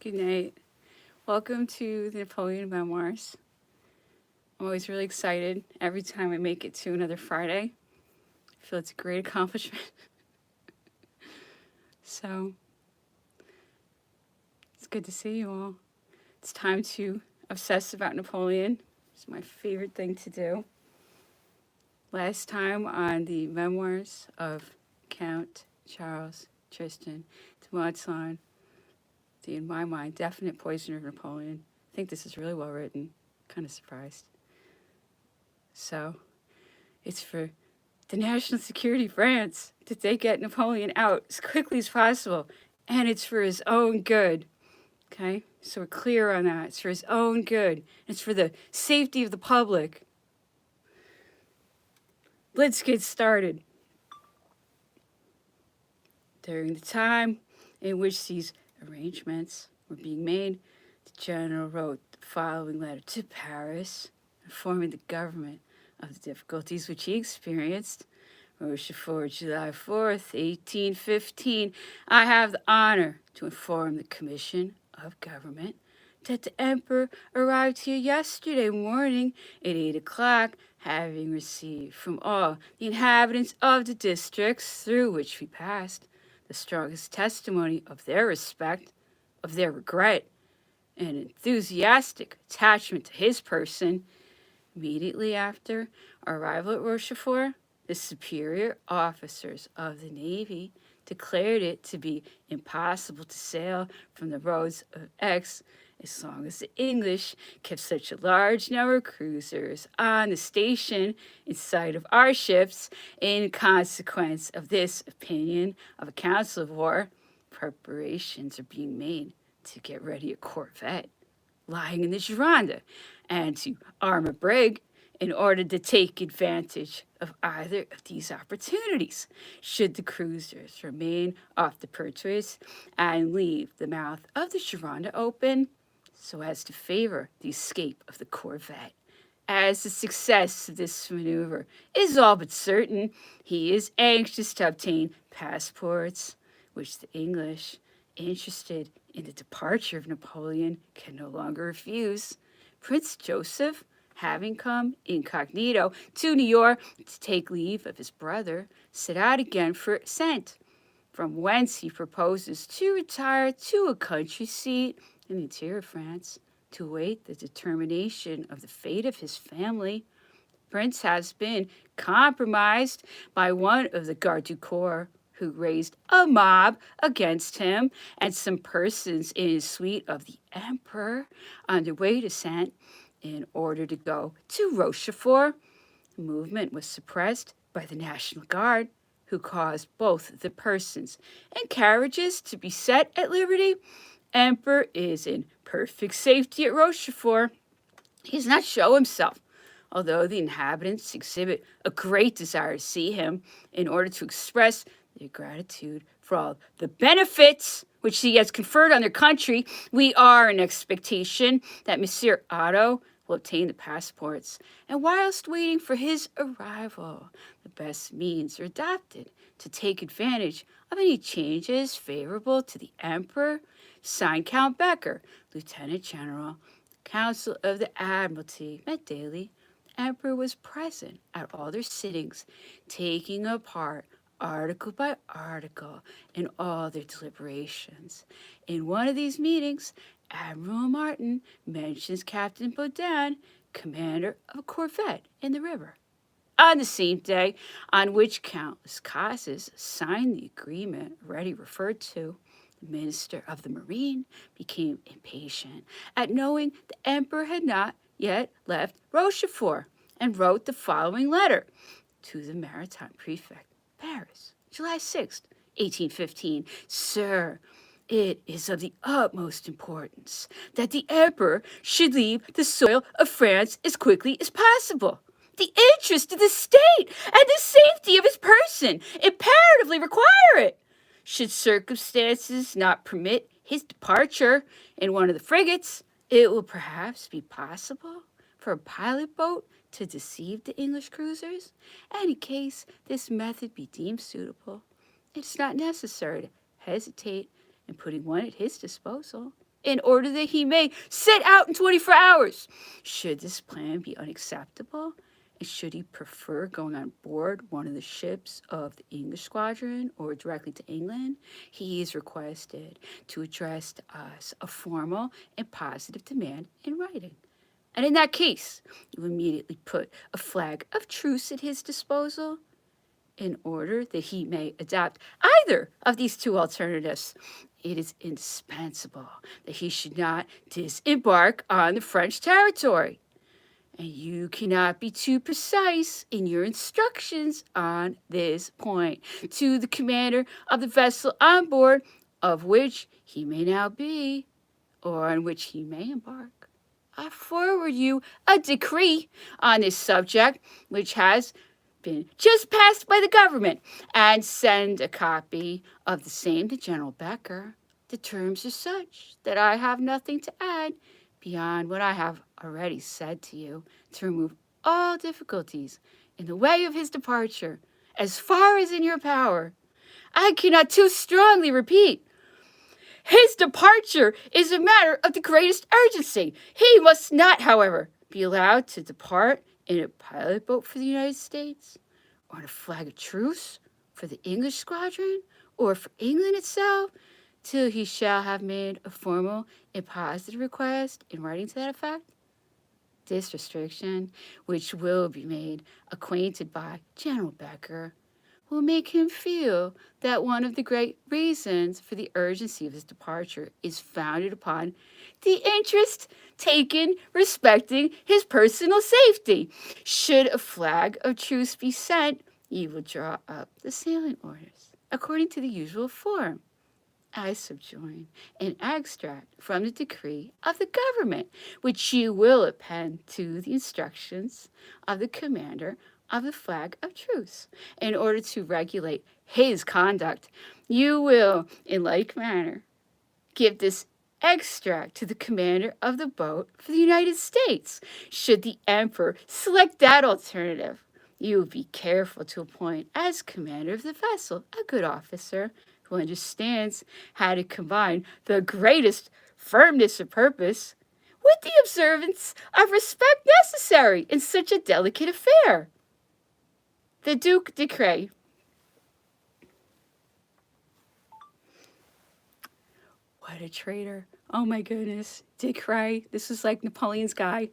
Good night. Welcome to the Napoleon Memoirs. I'm always really excited every time I make it to another Friday. I feel it's a great accomplishment. So it's good to see you all. It's time to obsess about Napoleon. It's my favorite thing to do. Last time on the Memoirs of Count Charles Tristan de Montson, the, in my mind, definite poisoner of Napoleon. I think this is really well written. Kind of surprised. So it's for the national security of France that they get Napoleon out as quickly as possible. And it's for his own good. Okay? So we're clear on that. It's for his own good. It's for the safety of the public. Let's get started. During the time in which these arrangements were being made, the general wrote the following letter to Paris, informing the government of the difficulties which he experienced. Rochefort, July 4th, 1815. I have the honor to inform the Commission of Government that the Emperor arrived here yesterday morning at 8 o'clock, having received from all the inhabitants of the districts through which we passed the strongest testimony of their respect, of their regret, and enthusiastic attachment to his person. Immediately after our arrival at Rochefort, the superior officers of the Navy declared it to be impossible to sail from the roads of Aix as long as the English kept such a large number of cruisers on the station in sight of our ships. In consequence of this opinion of a council of war, preparations are being made to get ready a corvette lying in the Gironde and to arm a brig in order to take advantage of either of these opportunities, should the cruisers remain off the Pertuis and leave the mouth of the Gironde open, so as to favor the escape of the corvette. As the success of this maneuver is all but certain, he is anxious to obtain passports, which the English, interested in the departure of Napoleon, can no longer refuse. Prince Joseph, having come incognito to New York to take leave of his brother, set out again for Saint, from whence he proposes to retire to a country seat in the interior of France to await the determination of the fate of his family. The prince has been compromised by one of the garde du corps, who raised a mob against him and some persons in his suite of the emperor on their way to Saint in order to go to Rochefort. The movement was suppressed by the National Guard, who caused both the persons and carriages to be set at liberty. Emperor is in perfect safety at Rochefort. He does not show himself, although the inhabitants exhibit a great desire to see him in order to express their gratitude for all the benefits which he has conferred on their country. We are in expectation that Monsieur Otto will obtain the passports, and whilst waiting for his arrival, the best means are adopted to take advantage of any changes favorable to the Emperor. Signed, Count Becker, Lieutenant General. The Council of the Admiralty met daily. The Emperor was present at all their sittings, taking a part article by article in all their deliberations. In one of these meetings, Admiral Martin mentions Captain Baudin, commander of a corvette in the river. On the same day on which Count Lascazes signed the agreement already referred to, the Minister of the Marine became impatient at knowing the Emperor had not yet left Rochefort, and wrote the following letter to the Maritime Prefect, Paris, July 6th, 1815. Sir, it is of the utmost importance that the Emperor should leave the soil of France as quickly as possible. The interest of the state and the safety of his person imperatively require it. Should circumstances not permit his departure in one of the frigates, it will perhaps be possible for a pilot boat to deceive the English cruisers. And in case this method be deemed suitable, it's not necessary to hesitate in putting one at his disposal. in order that he may set out in 24 hours. Should this plan be unacceptable, and should he prefer going on board one of the ships of the English squadron or directly to England, he is requested to address to us a formal and positive demand in writing. And in that case, you immediately put a flag of truce at his disposal in order that he may adopt either of these two alternatives. It is indispensable that he should not disembark on the French territory. And you cannot be too precise in your instructions on this point to the commander of the vessel on board of which he may now be, or on which he may embark. I forward you a decree on this subject, which has been just passed by the government, and send a copy of the same to General Becker. The terms are such that I have nothing to add beyond what I have already said to you to remove all difficulties in the way of his departure as far as in your power. I cannot too strongly repeat. His departure is a matter of the greatest urgency. He must not, however, be allowed to depart in a pilot boat for the United States, or on a flag of truce for the English squadron, or for England itself, till he shall have made a formal and positive request in writing to that effect. This restriction, which will be made acquainted by General Becker, will make him feel that one of the great reasons for the urgency of his departure is founded upon the interest taken respecting his personal safety. Should a flag of truce be sent, you will draw up the sailing orders according to the usual form. I subjoin an extract from the decree of the government, which you will append to the instructions of the commander of the flag of truce. In order to regulate his conduct, you will, in like manner, give this extract to the commander of the boat for the United States. Should the emperor select that alternative, you will be careful to appoint as commander of the vessel a good officer who understands how to combine the greatest firmness of purpose with the observance of respect necessary in such a delicate affair. The Duc de Cray. What a traitor. Oh my goodness. De Cray. This is like Napoleon's guy.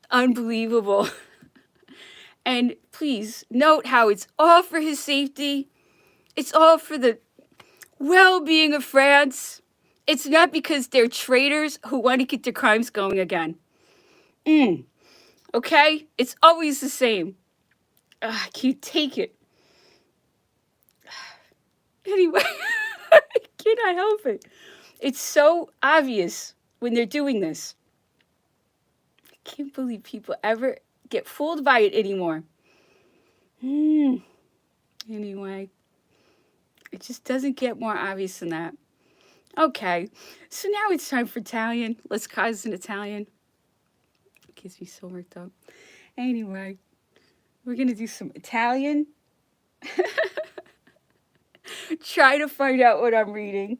Unbelievable. And please note how it's all for his safety. It's all for the well-being of France. It's not because they're traitors who want to get their crimes going again. Okay? It's always the same. I can't take it. Anyway, I cannot help it. It's so obvious when they're doing this. I can't believe people ever get fooled by it anymore. Anyway, it just doesn't get more obvious than that. Okay, so now it's time for Italian. Let's cause an Italian. It gets me so worked up. Anyway, we're going to do some Italian. Try to find out what I'm reading.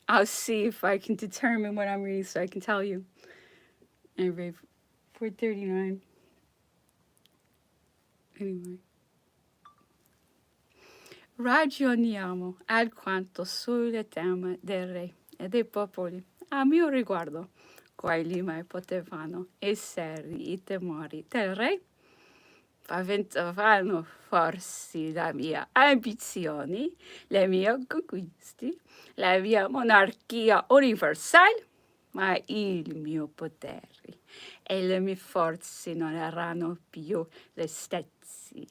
I'll see if I can determine what I'm reading so I can tell you. Anyway, 439. Anyway. Ragioniamo alquanto sul tema del re e dei popoli a mio riguardo, quali mai potevano essere I temori del re? Paventavano forse la mia ambizioni, le mie conquiste, la mia monarchia universale, ma il mio potere e le mie forze non erano più le stesse.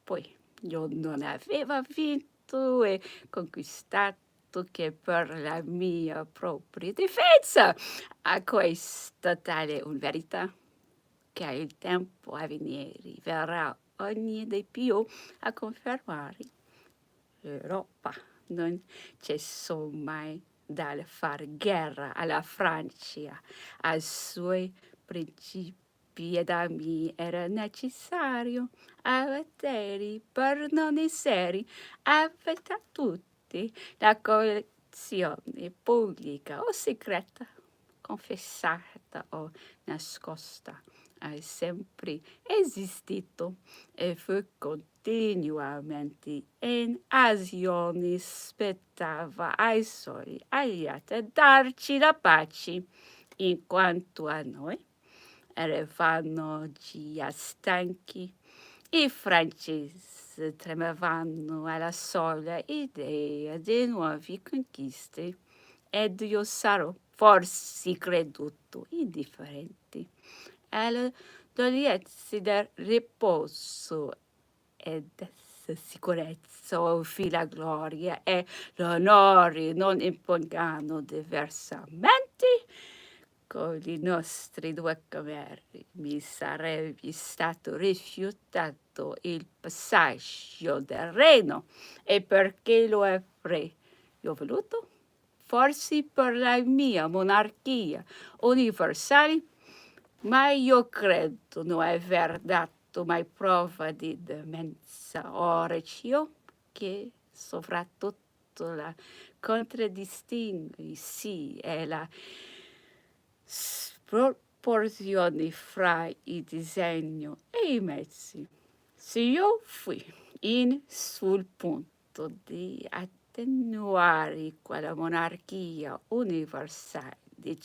Poi io non avevo vinto e conquistato che per la mia propria difesa. A questa tale un verità che il tempo a venire verrà ogni di più a confermare. L'Europa non cessò mai dal far guerra alla Francia, ai suoi principi ed a me era necessario avere per non essere avventa tutti la l'azione pubblica o segreta, confessata o nascosta, ha sempre esistito e fu continuamente in azione, spettava ai suoi alleati darci la pace, in quanto a noi eravamo già stanchi. I francesi tremavano alla sola idea di nuove conquiste ed io sarò forse creduto indifferente alla dolcezza del riposo ed essa sicurezza, o la gloria e l'onore non impongano diversamente con i nostri due cameri. Mi sarebbe stato rifiutato il passaggio del Reno e perché lo avrei io voluto? Forse per la mia monarchia universale, ma io credo non aver dato mai prova di demenza. Ora io che soprattutto la contraddistingue, sì, è la sproporzione fra il disegno e i mezzi. Se io fui sul punto di attenuare quella monarchia universale,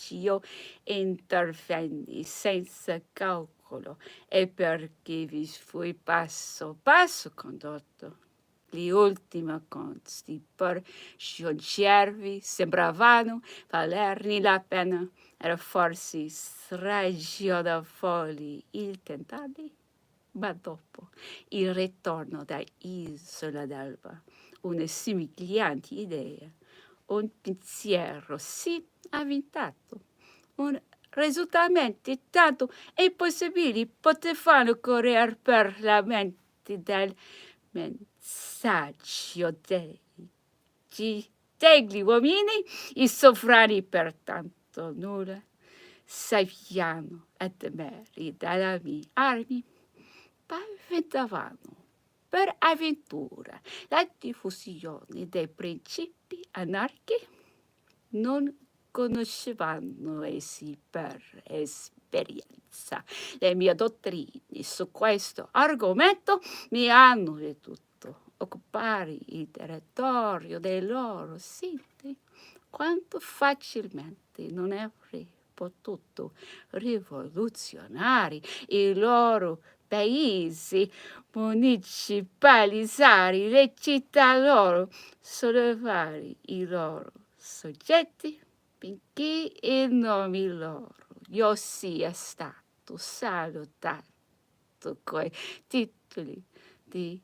io intervenni senza calcolo e perché vi fui passo condotto. Gli ultimi conti per giungervi sembravano valerni la pena. Era forse ragionevole il tentarli, ma dopo il ritorno da Isola d'Alba, una somigliante idea, un pensiero sì avventato, un risultato tanto impossibile potevano correre per la mente del messaggio degli uomini, i sovrani pertanto nulla sappiano a temere dalla mia armi, paventavano per avventura la diffusione dei principi anarchici, non conoscevano essi per esperienza. Le mie dottrine su questo argomento mi hanno veduto occupare il territorio dei loro siti, quanto facilmente non avrei potuto rivoluzionare i loro paesi, municipalizzare le città loro, sollevare i loro soggetti, finché in nome loro io sia stato salutato coi titoli di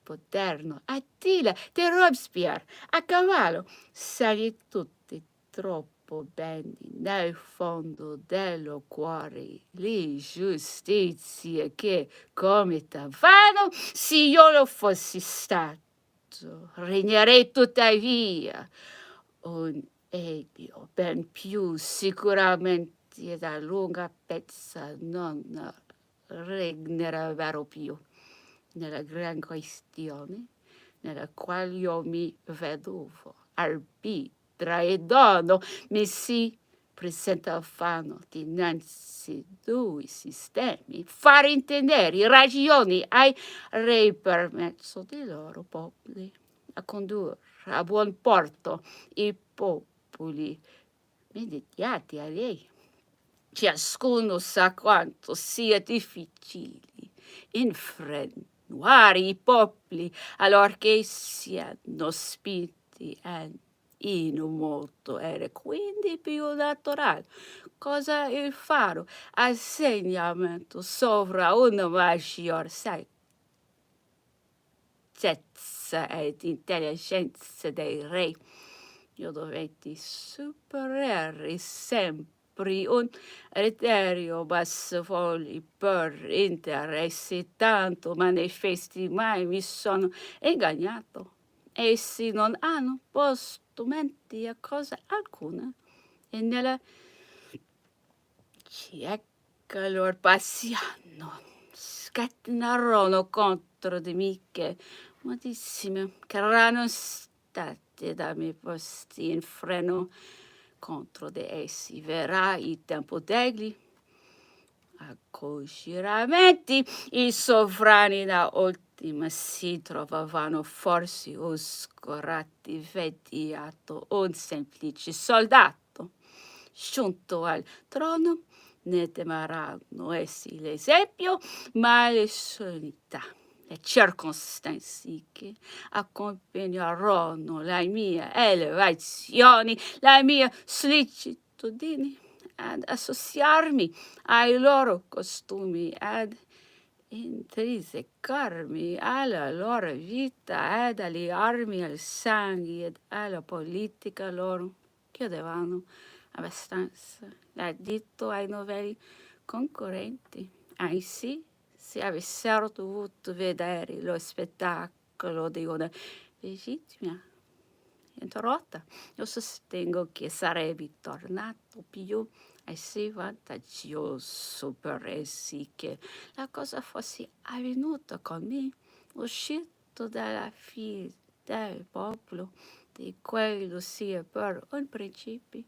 Poterno, Attila, di Robespierre, a cavallo, sali tutti troppo bene nel fondo dello cuore le giustizie che comitavano. Se io lo fossi stato, regnerei tuttavia un elio ben più sicuramente da lunga pezza non regnerebbero più nella gran questione nella quale io mi vedovo arbitra e dono mi si presentavano dinanzi due sistemi, fare intendere ragioni ai re per mezzo dei loro popoli, a condurre a buon porto i popoli mediati a lei. Ciascuno sa quanto sia difficile infrenuare i popoli allorché siano spinti in un moto. Era quindi più naturale cosa il faro assegnamento sopra una maggior saggezza ed intelligenza dei re. Io dovetti superare sempre un criterio bassivoli per interessi tanto manifesti, mai mi sono ingannato. Essi non hanno posto mente a cosa alcuna e nella cieca loro passione scatenarono contro di me che modissime che erano state parte da me posti in freno contro di essi. Verrà il tempo degli accorgimenti. I sovrani da ultima si trovavano forse oscurati, vediato un semplice soldato giunto al trono. Ne temeranno essi l'esempio, ma le solennità, le circostanze che accompagneranno le mie elevazioni, le mie sollecitudini ad associarmi ai loro costumi, ad intrinsecarmi alla loro vita, ad alliarmi al sangue ed alla politica loro chiedevano abbastanza l'additto ai novelli concorrenti. Anzi, se avessero dovuto vedere lo spettacolo di una legittima interrotta, io sostengo che sarebbe tornato più assai vantaggioso per essi che la cosa fosse avvenuta con me, uscito dalla fila del popolo, di quello sia per un principio,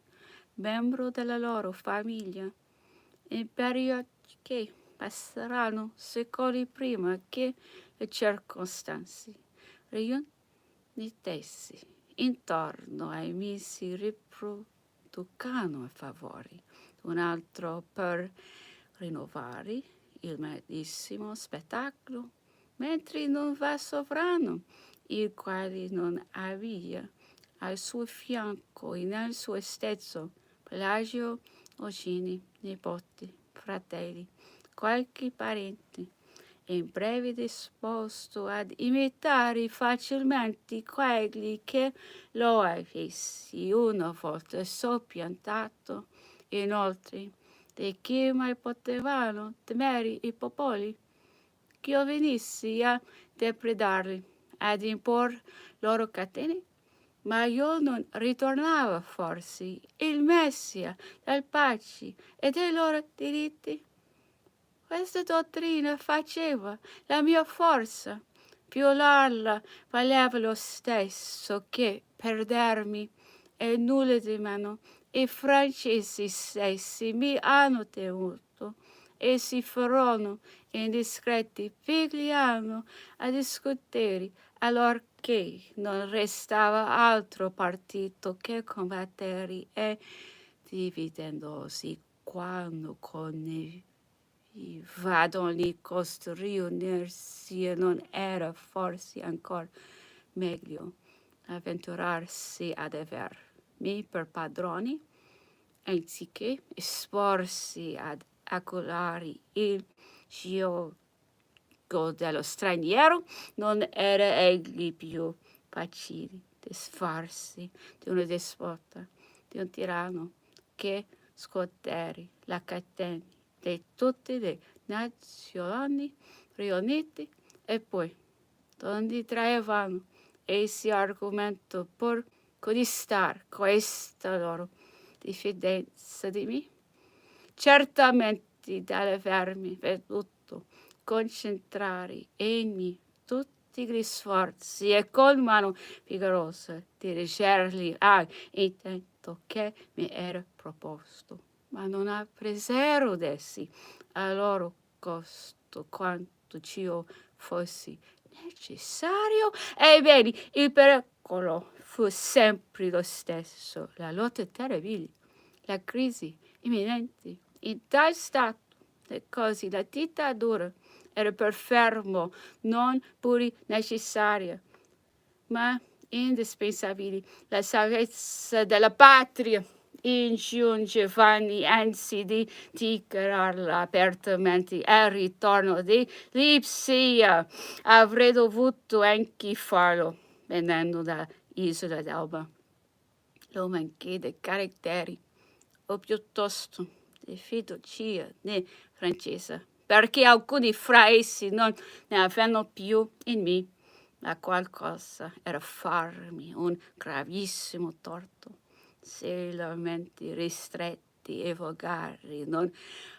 membro della loro famiglia, in periodi che passeranno secoli prima che le circostanze riunitesi intorno ai me si riproducano a favore un altro per rinnovare il medesimo spettacolo, mentre non va sovrano, il quale non avvia al suo fianco e nel suo stesso Pelagio o Gini, nipoti, fratelli, qualche parente, in breve disposto ad imitare facilmente quelli che lo avessi una volta soppiantato. Inoltre, di chi mai potevano temere i popoli? Che io venissi a depredarli, ad impor loro catene? Ma io non ritornava forse il Messia del pace e dei loro diritti? Questa dottrina faceva la mia forza. Violarla valeva lo stesso che perdermi e nulla di meno. I francesi stessi mi hanno temuto e si furono indiscreti, pigliano a discutere, allorché non restava altro partito che combattere e dividendosi quando convivevano di riunirsi non era forse ancora meglio avventurarsi ad avermi per padroni anziché esporsi ad accolare il gioco dello straniero. Non era egli più facile disfarsi di un despota, di un tiranno, che scuotere la catena di tutte le nazioni riunite e poi, donde traevano essi argomento per codistar questa loro diffidenza di me? Certamente dall'avermi veduto concentrare in me tutti gli sforzi e con mano vigorosa dirigerli all'intento che mi era proposto, ma non appresero d'essi a loro costo quanto cio fossi necessario. Ebbene, il pericolo fu sempre lo stesso, la lotta terribile, la crisi imminente. In tal stato le cose, la dittatura era per fermo, non pure necessaria, ma indispensabile. La salvezza della patria ingiungevano anzi di dichiararla apertamente. Il ritorno di Lipsia avrei dovuto anche farlo, venendo dall'isola d'Elba. Lo manché dei caratteri, o piuttosto di fiducia né francese, perché alcuni fra essi non ne avevano più in me, ma qualcosa era farmi un gravissimo torto, se la mente ristretta e volgari non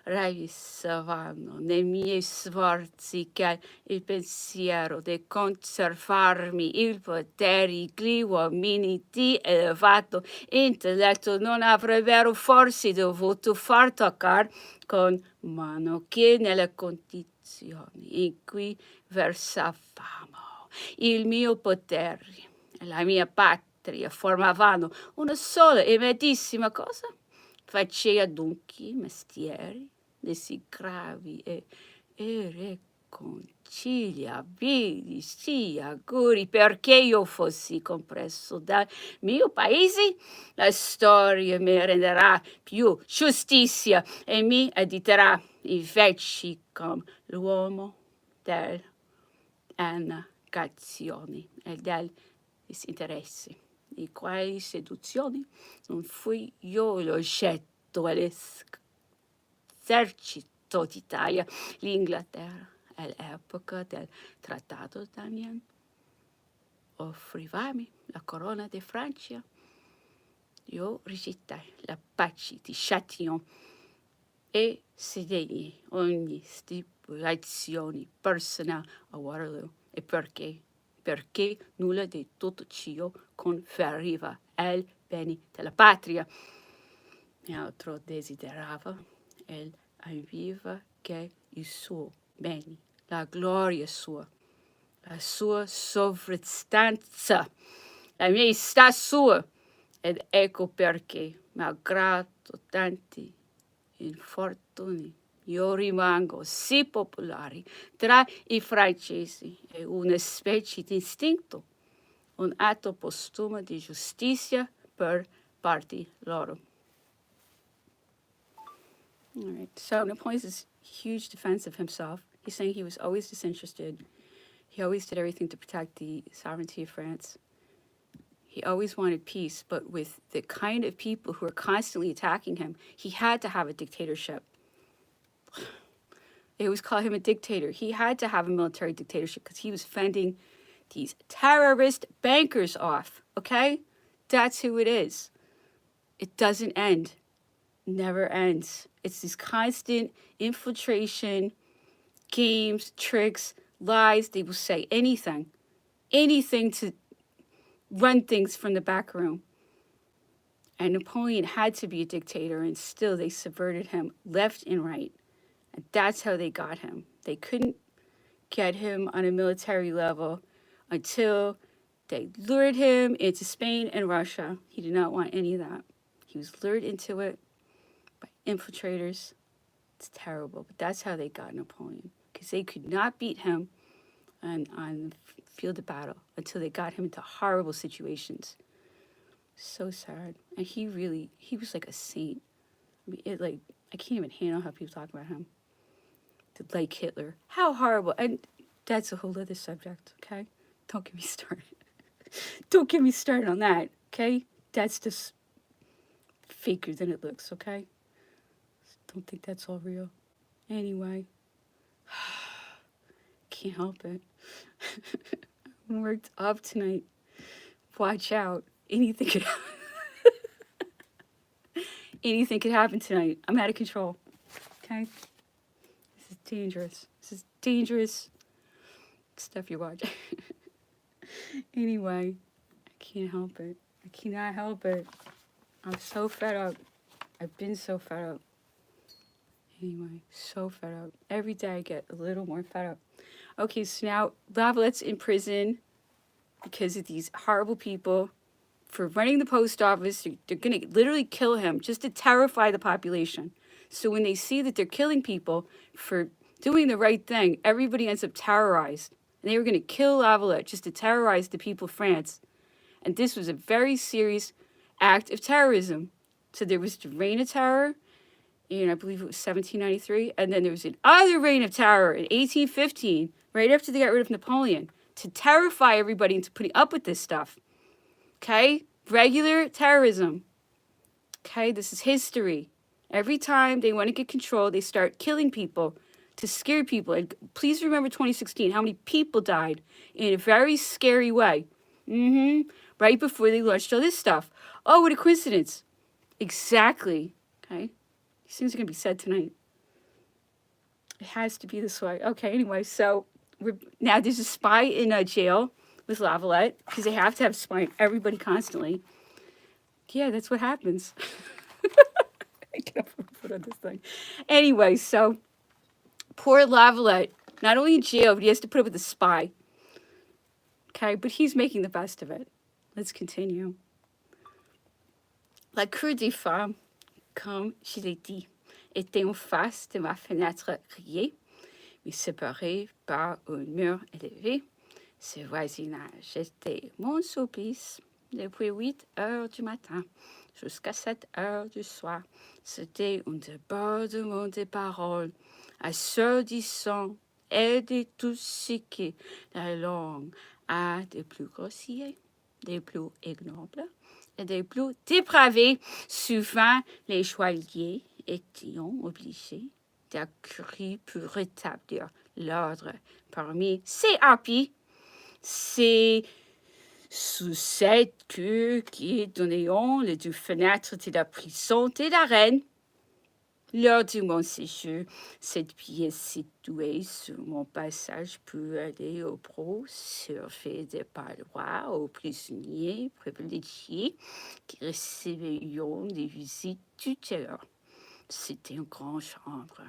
ravvisavano nei miei sforzi che il pensiero di conservarmi il potere gli uomini di elevato intelletto non avrebbero forse dovuto far toccare con mano che nelle condizioni in cui versavamo il mio potere e la mia patria formavano una sola e medesima cosa. Faceva dunque mestieri di sì gravi e irreconciliabili sì auguri perché io fossi compreso dal mio paese. La storia mi renderà più giustizia e mi editerà invece come l'uomo delle negazioni e del disinteresse, di quali seduzioni non fui io l'oggetto all'esercito d'Italia, l'Inghilterra all'epoca del trattato d'Amiens offrivami la corona di Francia. Io rigettai la pace di Châtillon e sedei ogni stipulazione personale a Waterloo. E perché? Perché nulla di tutto ciò conferiva il bene della patria. Altro desiderava e aveva che il suo bene, la gloria sua, la sua sovrastanza, la maestà sua. Ed ecco perché, malgrado tanti infortuni, io rimango sì popolare tra i francesi e una specie di istinto, un atto postumo di giustizia per parti loro. All right, so Napoleon's this huge defense of himself. He's saying he was always disinterested. He always did everything to protect the sovereignty of France. He always wanted peace, but with the kind of people who were constantly attacking him, he had to have a dictatorship. They always call him a dictator. He had to have a military dictatorship because he was fending these terrorist bankers off, okay? That's who it is. It doesn't end. Never ends. It's this constant infiltration, games, tricks, lies. They will say anything to run things from the back room. And Napoleon had to be a dictator, and still they subverted him left and right. And that's how they got him. They couldn't get him on a military level until they lured him into Spain and Russia. He did not want any of that. He was lured into it by infiltrators. It's terrible, but that's how they got Napoleon, because they could not beat him on the field of battle until they got him into horrible situations. So sad. And he was like a saint. I mean, I can't even handle how people talk about him. Like Hitler. How horrible. And that's a whole other subject, okay? Don't get me started. Don't get me started on that, okay? That's just faker than it looks, okay? Don't think that's all real. Anyway. Can't help it. I'm worked up tonight. Watch out. Anything could happen. Anything could happen tonight. I'm out of control. Okay? This is dangerous. This is dangerous stuff you're watching. Anyway, I can't help it. I cannot help it. I'm so fed up. I've been so fed up. Anyway, so fed up. Every day I get a little more fed up. Okay, so now Lavalette's in prison because of these horrible people for running the post office. They're going to literally kill him just to terrify the population. So when they see that they're killing people for doing the right thing, everybody ends up terrorized. And they were going to kill Lavalette just to terrorize the people of France. And this was a very serious act of terrorism. So there was the Reign of Terror in, I believe it was 1793. And then there was another Reign of Terror in 1815, right after they got rid of Napoleon, to terrify everybody into putting up with this stuff. Okay? Regular terrorism. Okay? This is history. Every time they want to get control, they start killing people to scare people. And please remember 2016, how many people died in a very scary way. Right before they launched all this stuff. Oh, what a coincidence. Exactly. Okay? These things are going to be said tonight. It has to be this way. Okay, anyway, so now there's a spy in a jail with Lavalette, because they have to have spying everybody constantly. Yeah, that's what happens. I can't put on this thing. Anyway, so poor Lavalette, not only in jail, but he has to put up with a spy. Okay, but he's making the best of it. Let's continue. La cour des femmes, comme je l'ai dit, était en face de ma fenêtre rayée, mais séparée par un mur élevé. Ce voisinage était mon supplice depuis 8 heures du matin jusqu'à 7 heures du soir. C'était un débordement de paroles, assourdissant et de tout ce que la langue a de plus grossier, des plus ignobles et des plus dépravés. Souvent, les joailliers étaient obligés d'accourir pour rétablir l'ordre parmi ces harpies. C'est sous cette queue qui donnait les deux fenêtres de la prison de la reine. Lors de mon séjour, cette pièce située sur mon passage peut aller au pro servait de parloir aux prisonniers privilégiés qui recevaient des visites tutélaires. C'était une grande chambre,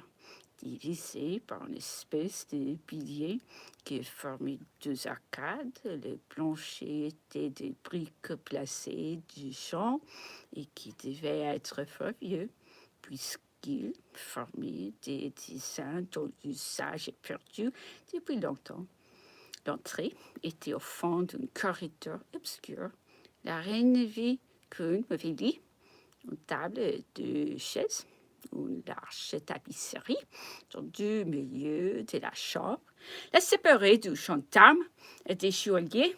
divisée par une espèce de pilier qui formait 2 arcades. Les planchers étaient des briques placées du champ et qui devaient être fort vieux, puisqu'ils formaient des dessins dont l'usage est perdu depuis longtemps. L'entrée était au fond d'un corridor obscur. La reine ne vit qu'un mauvais lit, une table et 2 chaises, une large tapisserie dans le milieu de la chambre. La séparait du gendarme et des joailliers.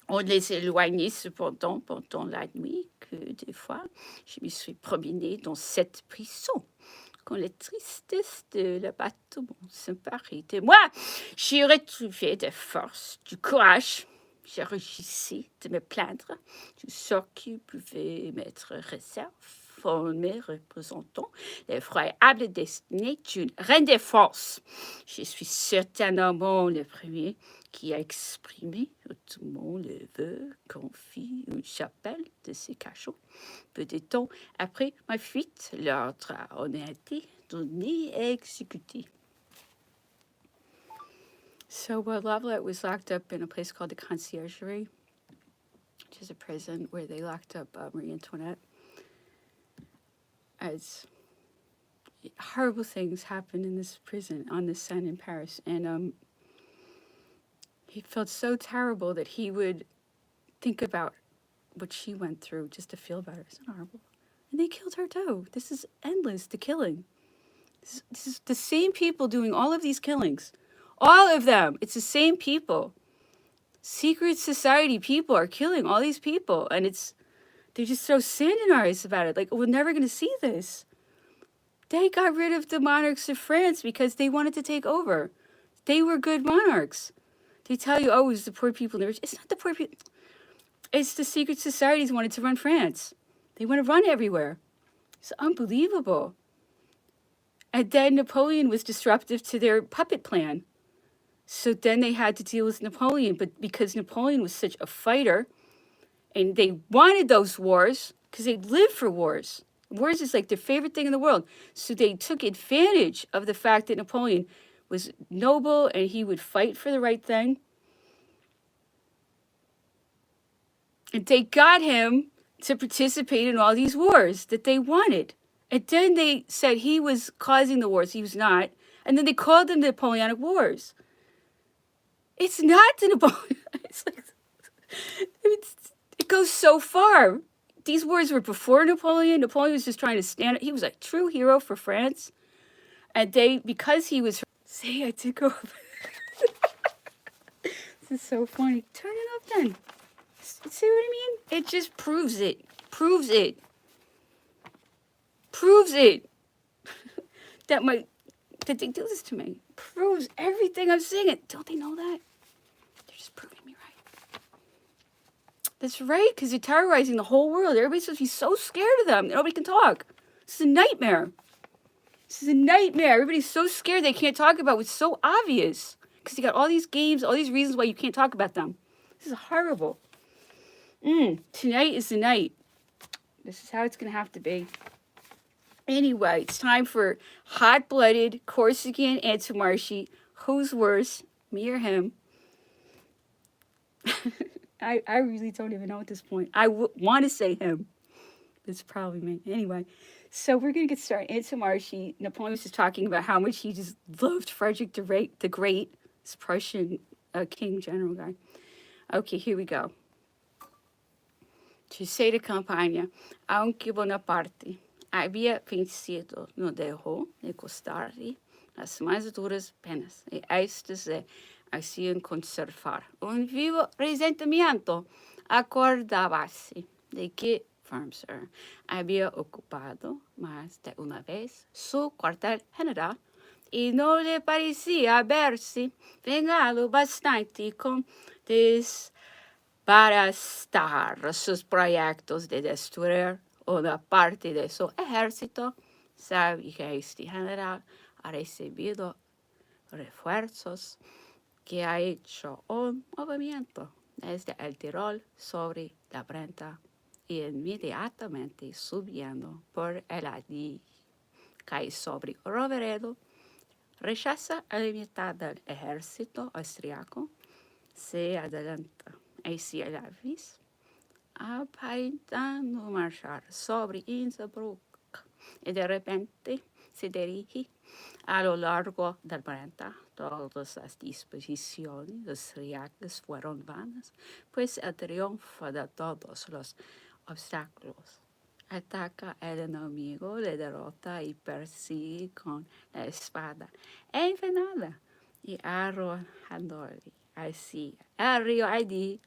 On les éloignait cependant pendant la nuit, que des fois je me suis promenée dans cette prison. Quand la tristesse de l'abattement s'emparait de moi, j'ai retrouvé des forces, du courage. J'ai réussi de me plaindre du sort qui pouvait m'être réservé en me représentant l'effroyable destinée d'une reine des forces. Je suis certainement le premier qui a exprimé au tout le monde le vœu qu'on fit une chapelle de ces cachots. Peu de temps après ma fuite, l'ordre en a été donné et exécuté. So Lavalette was locked up in a place called the Conciergerie, which is a prison where they locked up Marie Antoinette. As horrible things happened in this prison on the Seine in Paris, and he felt so terrible that he would think about what she went through just to feel better. Isn't it horrible? And they killed her too. This is endless, the killing. This is the same people doing all of these killings. All of them. It's the same people. Secret society people are killing all these people, and they're just so sand in our eyes about it. Like, we're never going to see this. They got rid of the monarchs of France because they wanted to take over. They were good monarchs. They tell you, oh, it's the poor people. It's not the poor people. It's the secret societies who wanted to run France. They want to run everywhere. It's unbelievable. And then Napoleon was disruptive to their puppet plan. So then they had to deal with Napoleon. But because Napoleon was such a fighter, and they wanted those wars, because they lived for wars. Wars is like their favorite thing in the world. So they took advantage of the fact that Napoleon was noble and he would fight for the right thing. And they got him to participate in all these wars that they wanted. And then they said he was causing the wars. He was not. And then they called them the Napoleonic Wars. It's not the Napoleon. It's like, it goes so far. These wars were before Napoleon. Napoleon was just trying to stand. He was a true hero for France. And because he was, see, I did go. This is so funny. Turn it up then. See what I mean? It just proves it. Proves it. Proves it. that they do this to me. Proves everything I'm saying. Don't they know that? They're just proving me right. That's right, because they're terrorizing the whole world. Everybody's supposed to be so scared of them that nobody can talk. It's a nightmare. This is a nightmare. Everybody's so scared they can't talk about what's so obvious. Because you got all these games, all these reasons why you can't talk about them. This is horrible. Tonight is the night. This is how it's going to have to be. Anyway, it's time for hot-blooded Corsican Antomarchi. Who's worse, me or him? I really don't even know at this point. I want to say him. It's probably me. Anyway, so we're going to get started. Antomarchi, Napoleon was just talking about how much he just loved Frederick the Great, this Prussian king general guy. Okay, here we go. Terceira campanha. Aunque Bonaparte havia vencido, não deixou de custar-lhe as mais duras penas, e estas hacían conservar vivo resentimiento. Acordaba-se de que Farmser había ocupado más de una vez su cuartel general y no le parecía haberse vengado bastante con desbaratar sus proyectos de destruir una parte de su ejército. Sabe que este general ha recibido refuerzos, que ha hecho un movimiento desde el Tirol sobre la Brenta y inmediatamente subiendo por el Adige, cae sobre Roveredo, rechaza a la mitad del ejército austriaco, se adelanta hacia la Vis, aparentando marchar sobre Innsbruck, y de repente se dirige a lo largo del Brenta. Todas las disposiciones austriacas fueron vanas, pues el triunfo de todos los obstáculos. Ataca al enemigo, le derrota y persigue con la espada envenenada y arrojándole así el río Adige.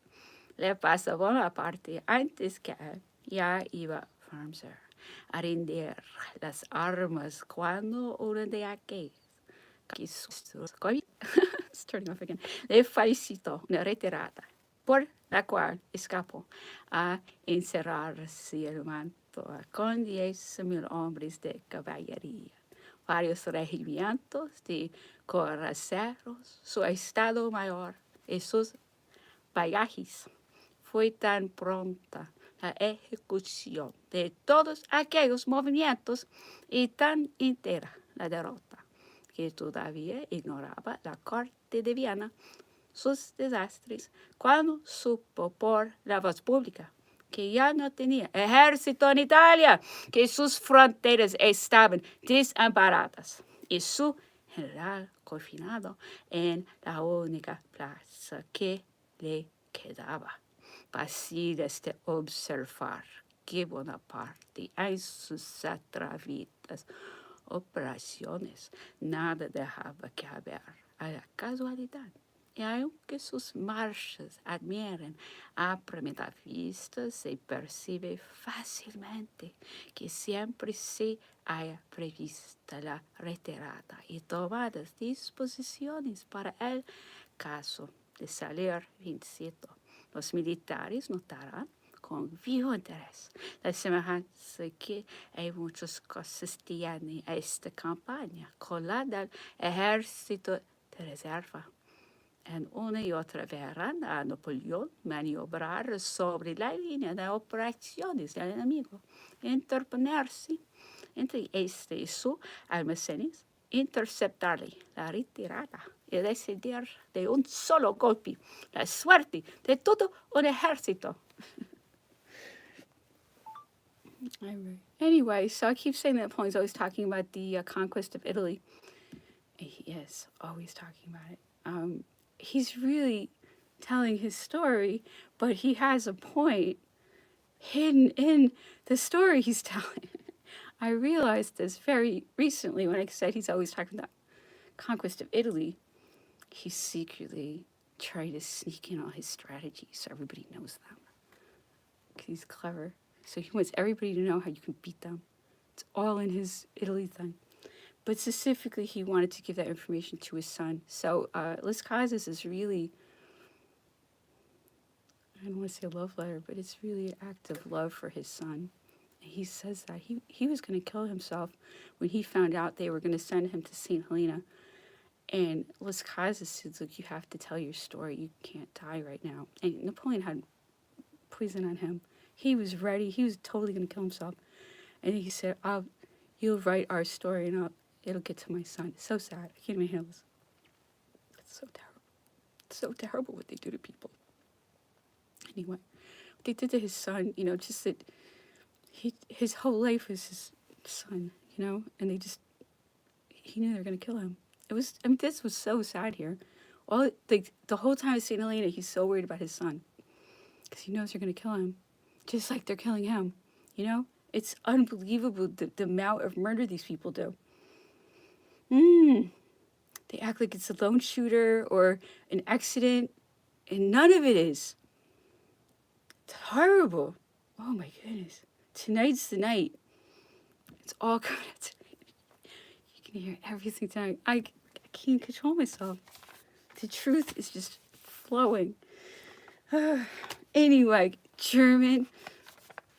Le pasa Bonaparte antes que él. Ya iba Farmser a rendir las armas cuando uno de aquellos it's turning off again. Le felicitó una retirada, por la cual escapó a encerrarse el manto con 10,000 hombres de caballería, varios regimientos de coraceros, su estado mayor y sus bagajes. Fue tan pronta la ejecución de todos aquellos movimientos y tan entera la derrota, que todavía ignoraba la corte de Viena sus desastres, cuando supo por la voz pública que ya no tenía ejército en Italia, que sus fronteras estaban desamparadas y su general confinado en la única plaza que le quedaba. Fáciles de observar que Bonaparte en sus atrevidas operaciones nada dejaba que haber a la casualidad. Y aunque sus marchas admiren a primera vista, se percibe fácilmente que siempre se haya prevista la retirada y tomadas disposiciones para el caso de salir vencido. Los militares notarán con vivo interés la semejanza que hay muchas cosas tiene esta campaña con la del ejército de reserva. En una y otra verán a Napoleón maniobrar sobre la línea de operaciones del enemigo, interponerse entre este y sus almacenes, interceptarle la retirada y decidir de un solo golpe la suerte de todo un ejército. Anyway, so I keep saying that Napoleon's always talking about the conquest of Italy. He is always talking about it. He's really telling his story, but he has a point hidden in the story he's telling. I realized this very recently when I said he's always talking about conquest of Italy. He's secretly trying to sneak in all his strategies so everybody knows them. He's clever. So he wants everybody to know how you can beat them. It's all in his Italy thing. But specifically, he wanted to give that information to his son. So Las Casas is really, I don't want to say a love letter, but it's really an act of love for his son He says that he was going to kill himself when he found out they were going to send him to St. Helena. And Las Casas says, look, you have to tell your story. You can't die right now. And Napoleon had poison on him. He was ready. He was totally going to kill himself. And he said, you'll write our story and it'll get to my son. It's so sad. I can't even handle this. It's so terrible. It's so terrible what they do to people. Anyway, what they did to his son, just that his whole life was his son, and he knew they were going to kill him. This was so sad here. The whole time at St. Helena, he's so worried about his son because he knows they're going to kill him, just like they're killing him, It's unbelievable the amount of murder these people do. They act like it's a lone shooter or an accident, and none of it is. It's horrible. Oh my goodness. Tonight's the night. It's all coming out tonight. You can hear everything tonight. I can't control myself. The truth is just flowing. Anyway, German,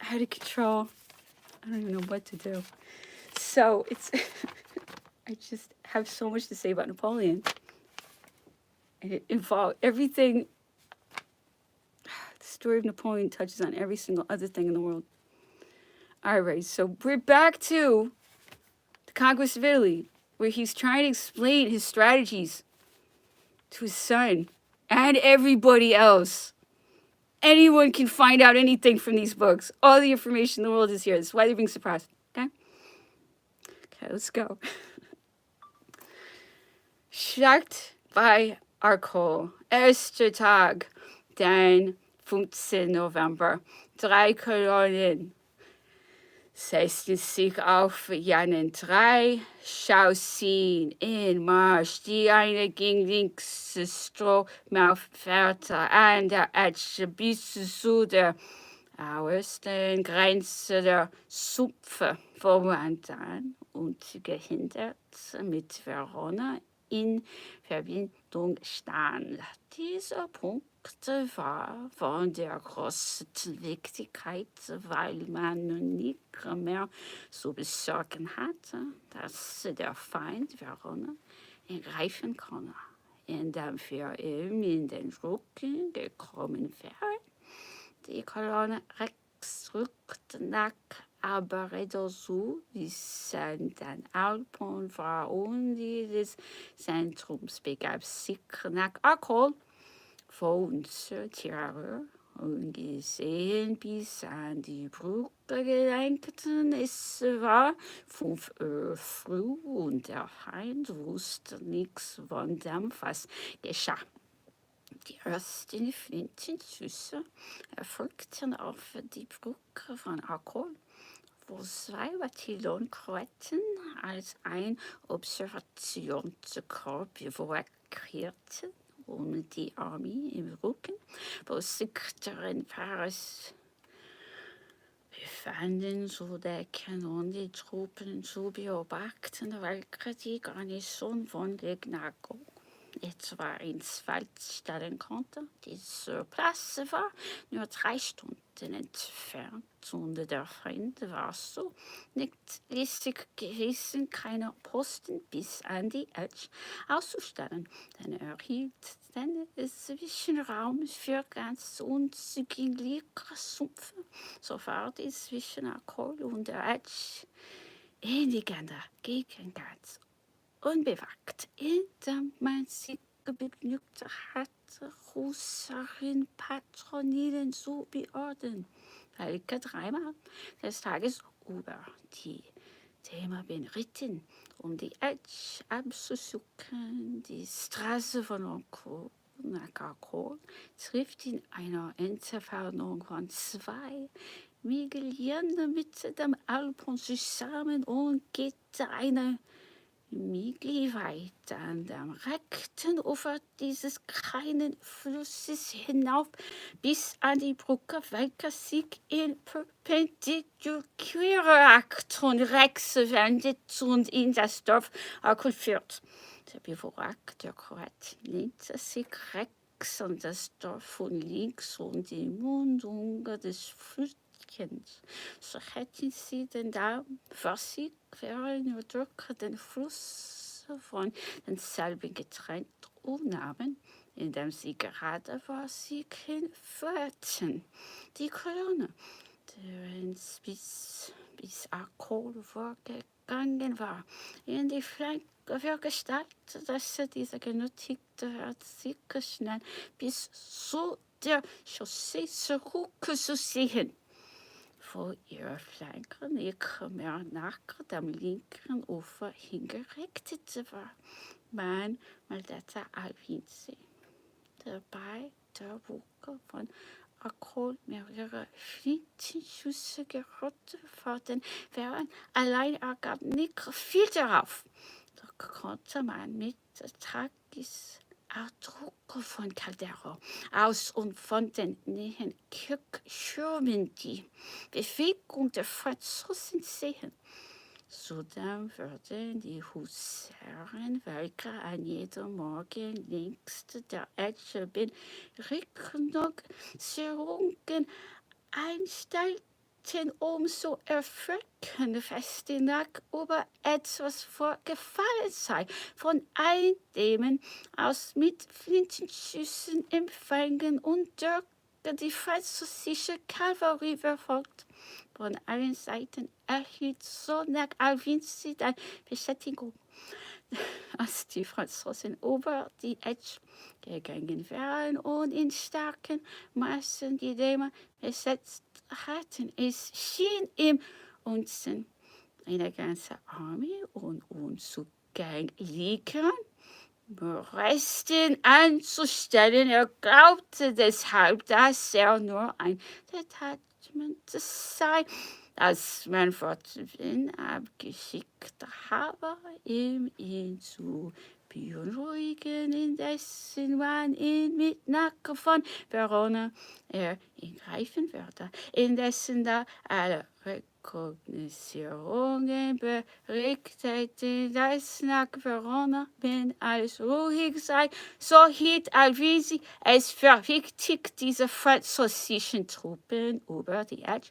out of control. I don't even know what to do. So it's, I just have so much to say about Napoleon. And it involved everything. The story of Napoleon touches on every single other thing in the world. All right, so we're back to the conquest of Italy, where he's trying to explain his strategies to his son and everybody else. Anyone can find out anything from these books. All the information in the world is here. That's why they're being suppressed. Okay, let's go. Schlacht bei Arcole. Erster Tag, den 15. November. 3 Kolonnen setzten sich auf jenen 3 Chausseen in Marsch. Die eine ging links stromaufwärts an der Etche bis zu der äußersten Grenze der Sumpfe, wo man dann ungehindert mit Verona in Verbindung stand. Dieser Punkt war von der größten Wichtigkeit, weil man nun nicht mehr zu besorgen hatte, dass der Feind Verona ergreifen konnte, indem wir ihm in den Rücken gekommen wären. Die Kolonne rechts rückte nach Arbedo zu, bis den Alpen war und des Zentrums begab sich nach Arcole, wo unser Terror ungesehen bis an die Brücke gelangten. Es war 5 Uhr früh und der Feind wusste nichts von dem, was geschah. Die ersten Flintenschüsse erfolgten auf die Brücke von Arcole, wo 2 Bataillonskreuzten als ein Observationskorps evakuierten und die Armee im Rücken, wo sich der Paris befanden, zu decken und die Truppen zu beobachten, welche die Garnison von Legnago etwa ins Feld stellen konnte. Dieser Platz war nur 3 Stunden entfernt und der Feind war so nicht listig gewesen, keine Posten bis an die Edge auszustellen, denn er hielt den Zwischenraum für ganz unzugängliche Sumpfe. So war die zwischen Arcole und der Edge in die Gegend ganz unbewagt, indem man sich begnügt hatte, Husaren Patronilen zu beordnen, welche 3-mal des Tages über die Thema beritten, um die Edge abzusuchen. Die Straße von Arcole nach Arcole trifft in einer Entfernung von 2 Meilen mit dem Alpen zusammen und geht eine Migli weit an dem rechten Ufer dieses kleinen Flusses hinauf bis an die Brücke, welche sich in perpendikulärer Achtung rechts wendet und in das Dorf Arcole führt. Der Biwak der Kroaten lehnte sich rechts an das Dorf von links und die Mündung des Flusses Kind. So hätten sie den Daumen versiegelt und drückten den Fluss von denselben getrennt umnahmen, indem sie gerade vor sich hinführten. Die Kolonne, deren bis Akkord vorgegangen war, in die Flanke für Gestalt, dass diese genötigte wird, sich schnell bis zu der Chaussee zurückzusehen. Vor ihrer Flanke nicht mehr nach dem linken Ufer hingerichtet war. Man meldete Alvinzi. Dabei der Bucke von Akkord mehrere Flintenschüsse gerottet worden wären. Allein er gab nicht viel darauf. Doch konnte man mit Tagesausdruck von Caldero aus und von den näheren Kirchschirmen die Bewegung der Franzosen sehen. Zudem würden die Husaren, welche an jedem Morgen längs der Elbe Rekonnaissierungen einstellten, umso erfrecken Festnacht über etwas vorgefallen sei, von Einnehmen aus mit Flintenschüssen empfangen und durch die französische Kavallerie verfolgt. Von allen Seiten erhielt so nach Alvinzi eine Bestätigung, als die Franzosen über die Edge gegangen wären und in starken Massen die Dämmer besetzt hatten. Es schien ihm unten eine ganze Armee und unzugänglichen Resten anzustellen. Er glaubte deshalb, dass er nur ein Detachment sei, das man fortwährend abgeschickt habe, ihn zu beruhigen, indessen man ihn mit Nacken von Verona eingreifen würde, indessen da alle Rekognosierungen berichteten, dass nach Verona, wenn alles ruhig sei, so hielt Alvinzi es für wichtig, diese französischen Truppen über die Elbe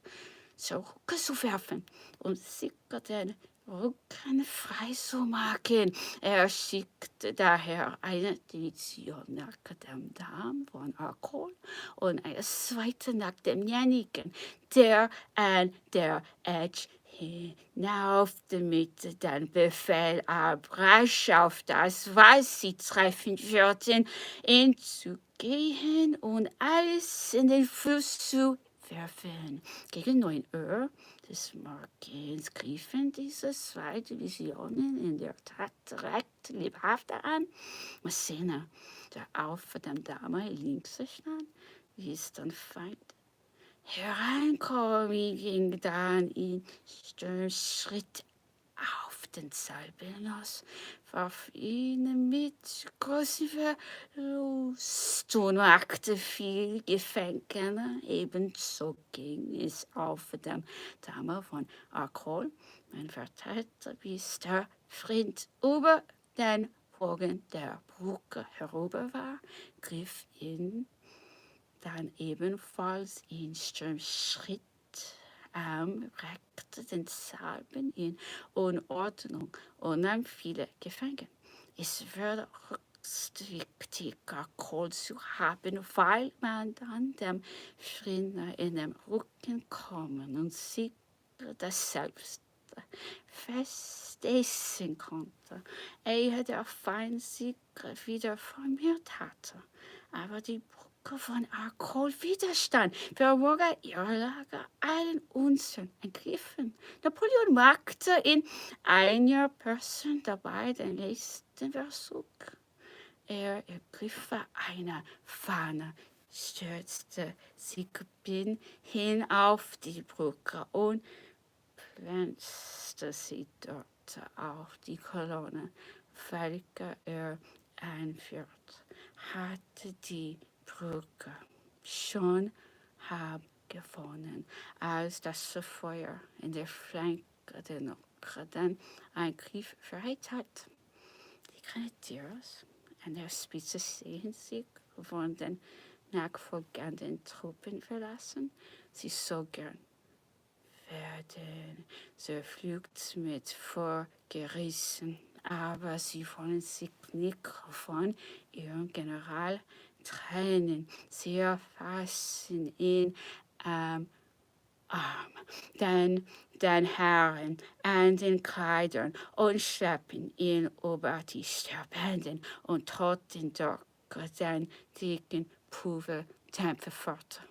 zurückzuwerfen und sich den Rücken frei zu machen. Er schickte daher eine Division nach dem Damm von Akkord und eine zweite nach demjenigen, der an der Edge hinaufte, mit dem Befehl rasch auf das, was sie treffen würden, hinzugehen und alles in den Fluss zu werfen. Gegen 9 Uhr des Morgens griffen diese zwei Divisionen in der Tat recht lebhaft an. Massena, der auf dem Dame links stand, ließ den Feind hereinkommen, ging dann in Sturmschritt auf denselben los, warf ihn mit großem Verlust und machte viel Gefangene. Ebenso ging es auf dem Damm von Akkord. Man verteilte, bis der Freund über den Bogen der Brücke herüber war, griff ihn dann ebenfalls in Sturmschritt brachte denselben in Unordnung und nahm viele Gefangene. Es würde höchst wichtig, Akkord zu haben, weil man dann dem Feind in den Rücken kommen und sich das selbst festessen konnte, ehe der Feind sich wieder formiert hatte. Aber die Brücke von Akkord widerstand, vermog ihre Lager allen Unsinn ergriffen. Napoleon machte in einer Person dabei den letzten Versuch. Er ergriff eine Fahne, stürzte sich hin auf die Brücke und pflanzte sie dort auf die Kolonne, welche er anführt, hatte die Brücke schon gewonnen, als das Feuer in der Flanke der Norden Angriff verheizt hat. Die Grenadiers an der Spitze sehen sich von den nachfolgenden Truppen verlassen. Sie so gern werden. Sie fliegt mit vorgerissen, aber sie wollen sich nicht von ihrem General trennen. Sie fassen ihn am Arm, den Herren an den Kleidern und schleppen ihn über die sterbenden und toten durch den dicken Pulverdampf fort.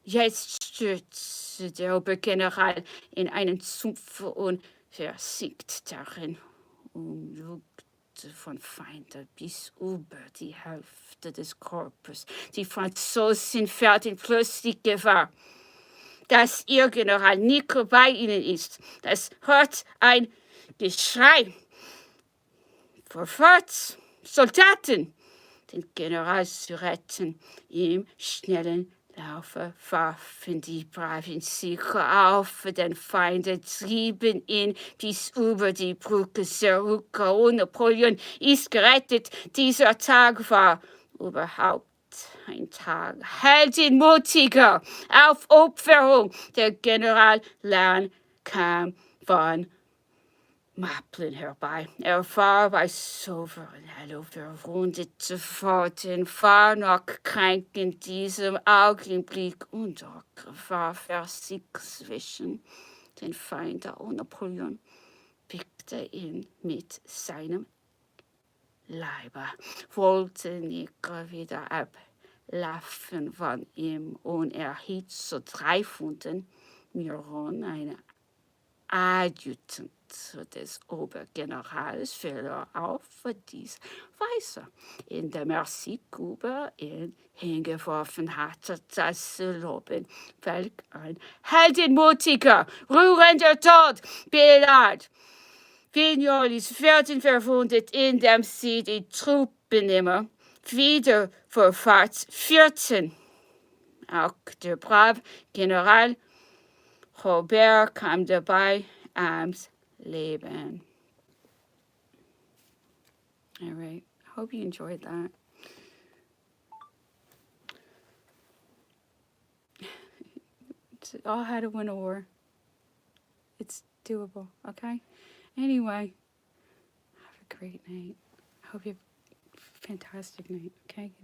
Jetzt stürzte der Obergeneral in einen Sumpf und versinkt darin, umlugt von Feinden bis über die Hälfte des Körpers. Die Franzosen werden plötzlich gewahr, dass ihr General Nico bei ihnen ist. Das hört ein Geschrei. Vorwärts, Soldaten! Den General zu retten. Im schnellen Laufe warfen die braven Sieger auf den Feind, trieben ihn bis über die Brücke zurück. Und Napoleon ist gerettet. Dieser Tag war überhaupt ein Tag heldenmutiger Aufopferung. Der General Lannes kam von Mappeln herbei. Er war bei Sovereign verwundete Pforten, war noch krank in diesem Augenblick und dort warf er sich zwischen den Feind und Napoleon, pickte ihn mit seinem Leibe, wollte Nico wieder ablaufen von ihm und erhielt zu 3 Pfunden Miron, eine Adjutant des Obergenerals, verlor auf diese Weise, indem er sich über ihn hingeworfen hatte, das zu loben, welch ein heldenmutiger, rührender Tod, Billard. Vignolis werden verwundet, indem sie die Truppen immer wieder vorwärts führten. Auch der brave General Robert kam dabei ums Leben. All right. I hope you enjoyed that. It's all how to win a war. It's doable, okay? Anyway, have a great night. I hope you have a fantastic night, okay?